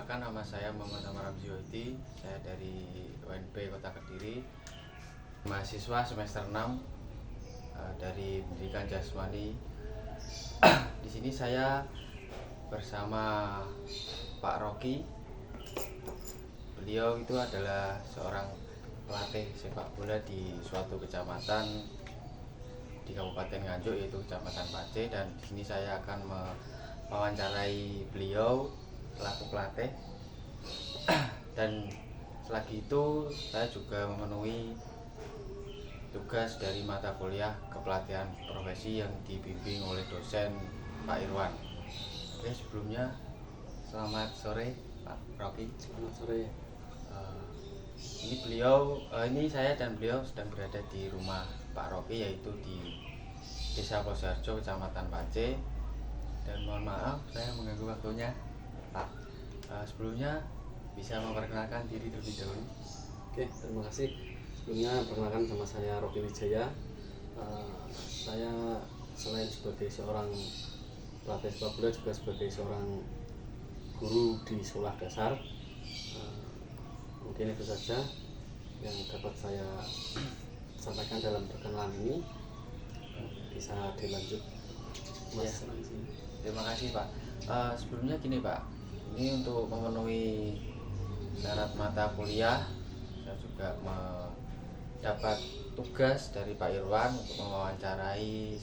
Perkenalkan, nama saya Muhammad Amar Ramziwati. Saya dari UNP Kota Kediri, mahasiswa semester 6 dari Pendidikan Jasmani. Di sini saya bersama Pak Rocky. Beliau itu adalah seorang pelatih sepak bola di suatu kecamatan di Kabupaten Nganjuk, yaitu Kecamatan Pace, dan di sini saya akan mewawancarai beliau selaku pelatih. Dan selagi itu saya juga memenuhi tugas dari mata kuliah kepelatihan profesi yang dibimbing oleh dosen Pak Irwan. Oke, sebelumnya selamat sore Pak Rocky. Selamat sore. Ini saya dan beliau sedang berada di rumah Pak Rocky, yaitu di Desa Posarjo, Kecamatan Pace. Dan mohon maaf saya mengganggu waktunya Pak. Sebelumnya bisa memperkenalkan diri terlebih dahulu. Oke, terima kasih. Sebelumnya perkenalkan, sama saya Rocky Wijaya. Saya selain sebagai seorang pelatih sepak bola juga sebagai seorang guru di sekolah dasar. Mungkin itu saja yang dapat saya sampaikan dalam perkenalan ini. Bisa dilanjut, Mas. Ya, terima kasih Pak. Sebelumnya gini Pak, ini untuk memenuhi syarat mata kuliah, saya juga mendapat tugas dari Pak Irwan untuk mewawancarai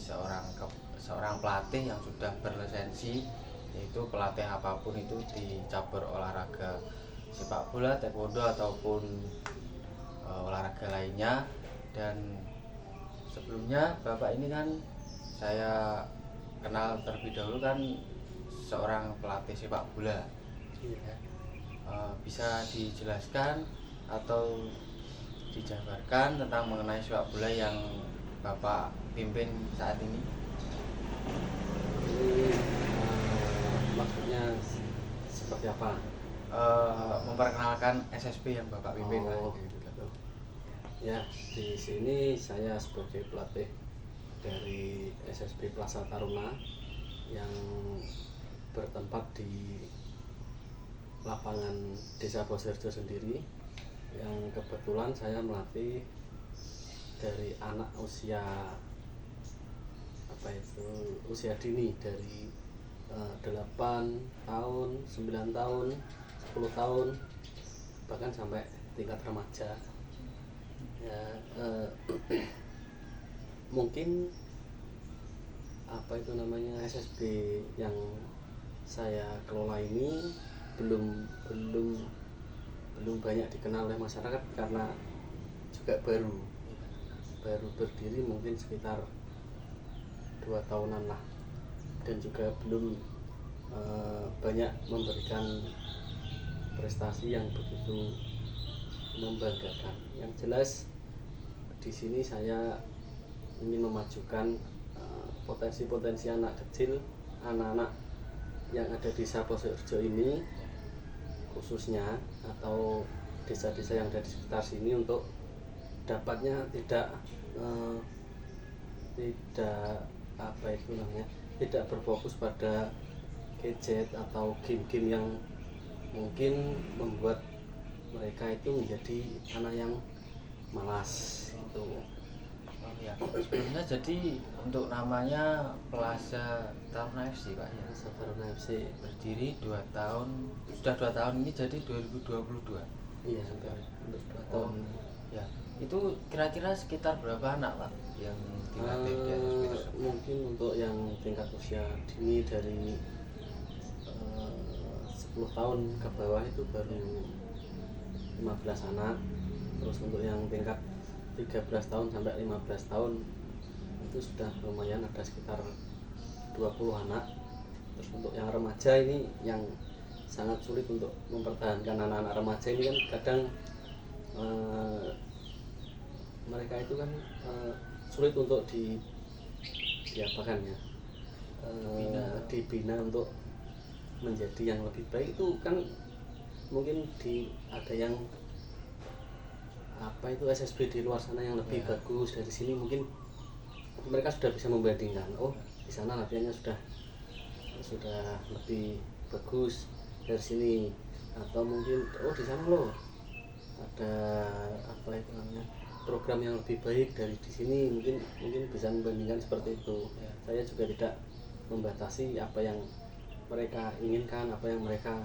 seorang pelatih yang sudah berlisensi, yaitu pelatih apapun itu di cabur olahraga sepak bola, taekwondo ataupun olahraga lainnya. Dan sebelumnya Bapak ini kan saya kenal terlebih dahulu kan seorang pelatih sepak bola. Iya. Bisa dijelaskan atau dijabarkan tentang mengenai sepak bola yang Bapak pimpin saat ini? Ini maksudnya seperti apa? Memperkenalkan SSB yang Bapak pimpin. Gitu. Ya, di sini saya sebagai pelatih dari SSB Plaza Taruna yang bertempat di lapangan Desa Posarjo sendiri, yang kebetulan saya melatih dari anak usia usia dini, dari 8 tahun, 9 tahun, 10 tahun, bahkan sampai tingkat remaja. Ya, mungkin SSB yang saya kelola ini belum banyak dikenal oleh masyarakat karena juga baru berdiri mungkin sekitar 2 tahunan lah, dan juga belum banyak memberikan prestasi yang begitu membanggakan. Yang jelas di sini saya ingin memajukan potensi-potensi anak kecil, anak-anak yang ada di Desa Posarjo ini khususnya, atau desa-desa yang ada di sekitar sini, untuk dapatnya tidak berfokus pada gadget atau game-game yang mungkin membuat mereka itu menjadi anak yang malas gitu. Ya, sebelumnya jadi untuk namanya Plaza Taruna FC Pak ya. Plaza Taruna FC Berdiri 2 tahun, sudah 2 tahun ini, jadi 2022. Iya, hampir 2 tahun. Ya, itu kira-kira sekitar berapa anak Pak yang dilatih di SSB tersebut? Mungkin untuk yang tingkat usia dini dari 10 tahun ke bawah itu baru 15 anak. Terus untuk yang tingkat 13 tahun sampai 15 tahun itu sudah lumayan, ada sekitar 20 anak. Terus untuk yang remaja ini yang sangat sulit untuk mempertahankan anak-anak remaja ini, kan kadang mereka itu kan sulit untuk dibina untuk menjadi yang lebih baik. Itu kan mungkin ada yang SSB di luar sana yang lebih bagus dari sini, mungkin mereka sudah bisa membandingkan, oh di sana latihannya sudah lebih bagus dari sini. atau mungkin di sana loh ada apa itu namanya program yang lebih baik dari di sini, mungkin bisa membandingkan seperti itu. Ya. Saya juga tidak membatasi apa yang mereka inginkan, apa yang mereka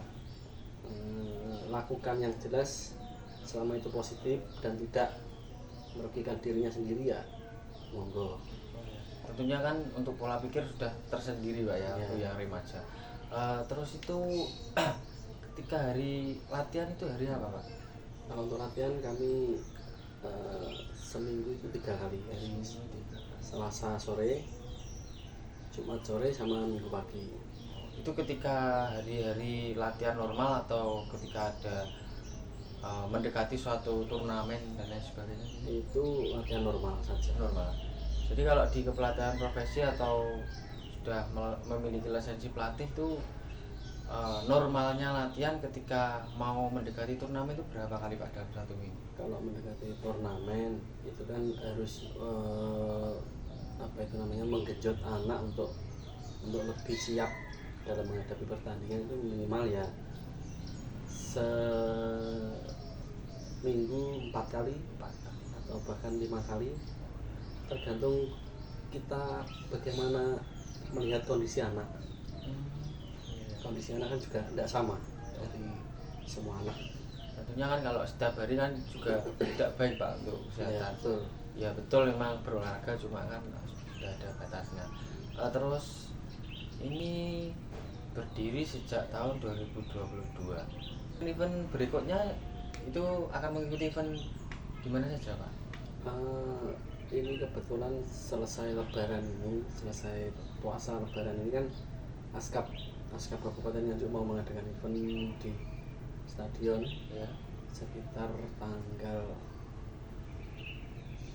lakukan, yang jelas selama itu positif dan tidak merugikan dirinya sendiri ya monggo. Tentunya kan untuk pola pikir sudah tersendiri Pak ya, untuk yang remaja. Terus itu ketika hari latihan itu hari apa Pak? Kalau untuk latihan kami seminggu itu 3 kali, hari Selasa sore, Jumat sore, sama Minggu pagi. Itu ketika hari-hari latihan normal atau ketika ada mendekati suatu turnamen dan lain sebagainya? Itu latihan normal saja. Normal. Jadi kalau di kepelatihan profesi atau sudah memiliki lisensi pelatih itu normalnya latihan ketika mau mendekati turnamen itu berapa kali Pak dalam 1 minggu? Kalau mendekati turnamen itu kan harus apa itu namanya menggenjot anak untuk lebih siap dalam menghadapi pertandingan. Itu minimal ya seminggu 4 kali atau bahkan 5 kali, tergantung kita bagaimana melihat kondisi anak. Kondisi anak kan juga tidak sama dari semua anak. Tentunya kan kalau setiap hari kan juga tidak baik Pak untuk kesehatan. Ya, betul. Ya betul, memang berolahraga cuma kan sudah ada batasnya. Terus ini berdiri sejak tahun 2022. Event berikutnya itu akan mengikuti event di mana saja Pak? Ini kebetulan selesai lebaran ini, selesai puasa lebaran ini kan Askap Kabupaten Nganjuk mau mengadakan event di stadion Ya. sekitar tanggal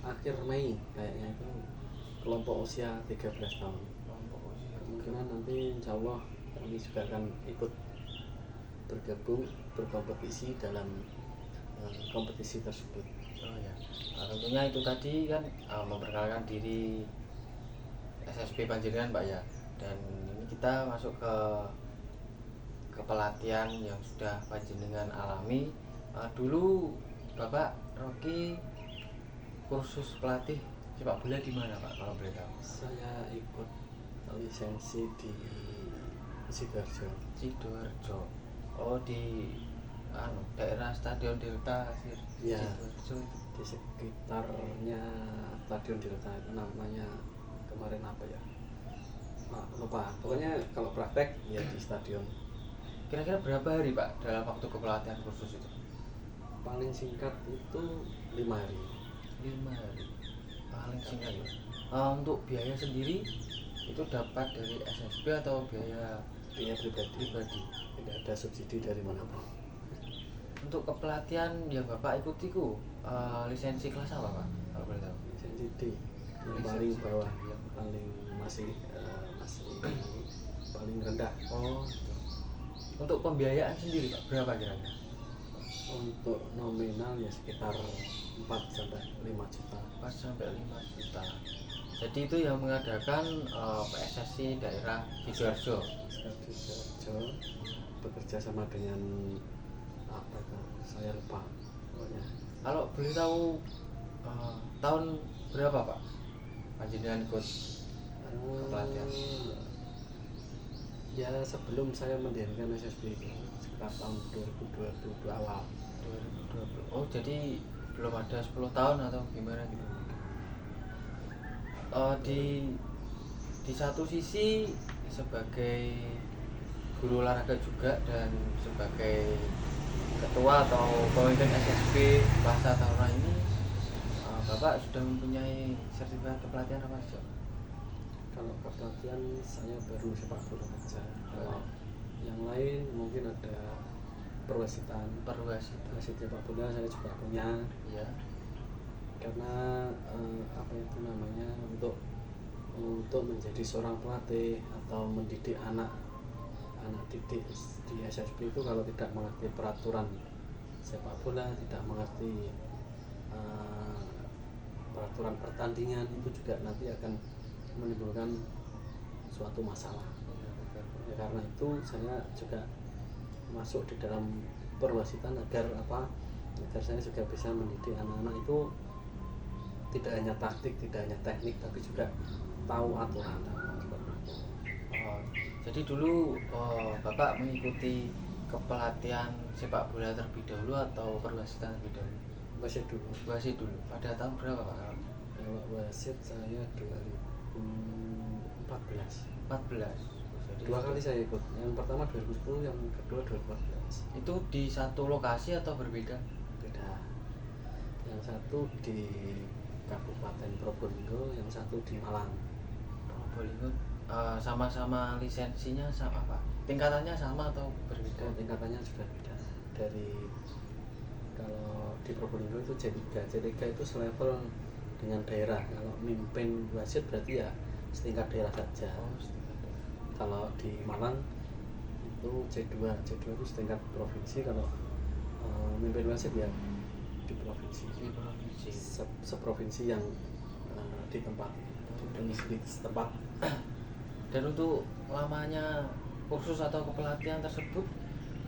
akhir Mei kayaknya, itu kelompok usia 13 tahun. Kemungkinan nanti insya Allah kami juga akan ikut bergabung berkompetisi dalam kompetisi tersebut. Oh ya, tentunya itu tadi kan memperkenalkan diri SSB Panjenengan Pak ya, dan ini kita masuk ke pelatihan yang sudah Panjenengan alami. Dulu Bapak Rocky kursus pelatih sepak bola di mana Pak kalau boleh tahu? Saya ikut lisensi di Sidoarjo. Oh, di daerah Stadion Delta Ya, Sidoarjo. di sekitarnya Stadion Delta itu namanya kemarin apa ya? Lupa. Pokoknya kalau praktek ya di stadion. Kira-kira berapa hari Pak dalam waktu kepelatihan kursus itu? Paling singkat itu 5 hari. 5 hari. Paling singkat ya. Untuk biaya sendiri itu dapat dari SSB atau biaya pribadi. Tidak ada subsidi dari manapun. Untuk kepelatihan yang Bapak ikuti lisensi kelas apa Pak kalau boleh tahu? Lisensi D yang paling bawah, yang paling masih paling rendah. Oh gitu. Untuk pembiayaan sendiri Pak berapa kira-kira? Untuk nominal ya sekitar 4 sampai 5 juta. 4 sampai 5 juta. Jadi itu yang mengadakan PSSI daerah Sidoarjo. Sidoarjo bekerja sama dengan apa itu? Saya lupa pokoknya. Kalau boleh tahu tahun berapa Pak Panjenengan ikut pelatihan? Ya sebelum saya mendirikan SSB itu sekitar tahun 2022 awal. 2020. Oh jadi belum ada 10 tahun atau gimana gitu? Di satu sisi sebagai guru olahraga juga dan sebagai ketua atau pemimpin SSB masa tahun ini, Bapak sudah mempunyai sertifikat kepelatihan apa saja? Kalau kepelatihan saya baru sepak bola saja. Kalau yang lain mungkin ada perwasitan sepak bola saya juga punya. Ya. Karena apa itu namanya untuk menjadi seorang pelatih atau mendidik anak didik di SSB itu, kalau tidak mengerti peraturan sepak bola, tidak mengerti peraturan pertandingan, itu juga nanti akan menimbulkan suatu masalah. Ya, karena itu saya juga masuk di dalam perwasitan agar saya juga bisa mendidik anak-anak itu tidak hanya taktik, tidak hanya teknik, tapi juga tahu aturan. Oh, jadi dulu Bapak mengikuti kepelatihan sepak bola terlebih dahulu atau perwasitan terlebih dahulu? Wasit dulu. Wasit dulu. Pada tahun berapa Pak? Kalau wasit saya 2014. 14. Jadi Dua kali saya ikut. Yang pertama 2010, yang kedua 2014. itu di satu lokasi atau berbeda? Beda. Yang satu di Kabupaten Probolinggo, yang satu di Malang. Probolinggo. Sama-sama lisensinya sama Pak? Tingkatannya sama atau berbeda? Tingkatannya sudah beda. Kalau di Probolinggo itu C3 itu selevel dengan daerah. Kalau mimpin wasit berarti ya setingkat daerah saja. Oh, setingkat daerah. Kalau di Malang itu C2 itu setingkat provinsi. Kalau mimpin wasit ya di provinsi. Di provinsi. Seprovinsi yang di tempat di tempat. Dan untuk lamanya kursus atau kepelatihan tersebut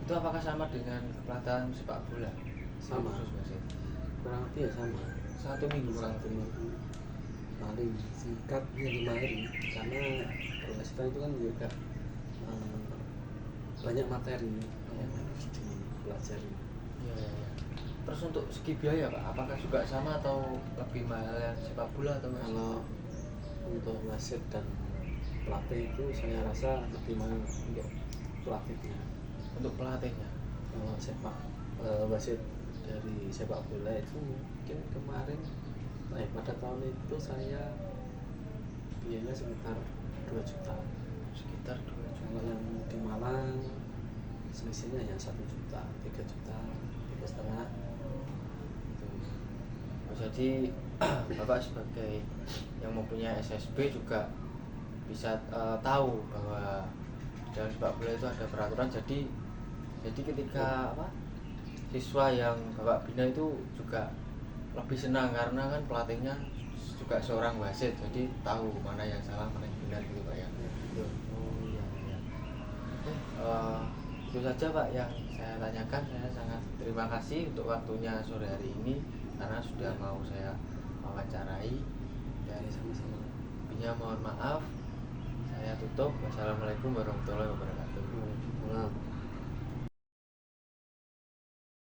itu apakah sama dengan kepelatihan sepak bola? Sama. Kursus wasit. Kurang lebih ya sama. 1 minggu kurang Satu minggu paling singkat ya 5 hari, karena perwasitan itu kan juga banyak materi yang harus dipelajari. Iya, iya, iya. Terus untuk segi biaya Pak, apakah juga sama atau lebih mahal yang sepak bola atau wasit? Kalau untuk wasit dan pelatih itu saya rasa lebih mahal untuk pelatihnya. Untuk pelatihnya? Kalau wasit dari sepak bola itu mungkin kemarin pada tahun itu saya biayanya sekitar 2 juta. Sekitar 2 juta. Kalau yang di Malang selisihnya ya 1 juta, 3 juta, 3,5 gitu. Oh, jadi Bapak sebagai yang mempunyai SSB juga bisa tahu bahwa dalam sepak bola itu ada peraturan. Jadi ketika siswa yang Bapak bina itu juga lebih senang karena kan pelatihnya juga seorang wasit, jadi tahu mana yang salah mana yang benar gitu Pak ya. Oh iya, iya. Oke, itu saja Pak yang saya tanyakan. Saya sangat terima kasih untuk waktunya sore hari ini karena sudah mau saya wawancarai. Dan sama-sama. mohon maaf, saya tutup. Wassalamualaikum warahmatullahi wabarakatuh. Nah.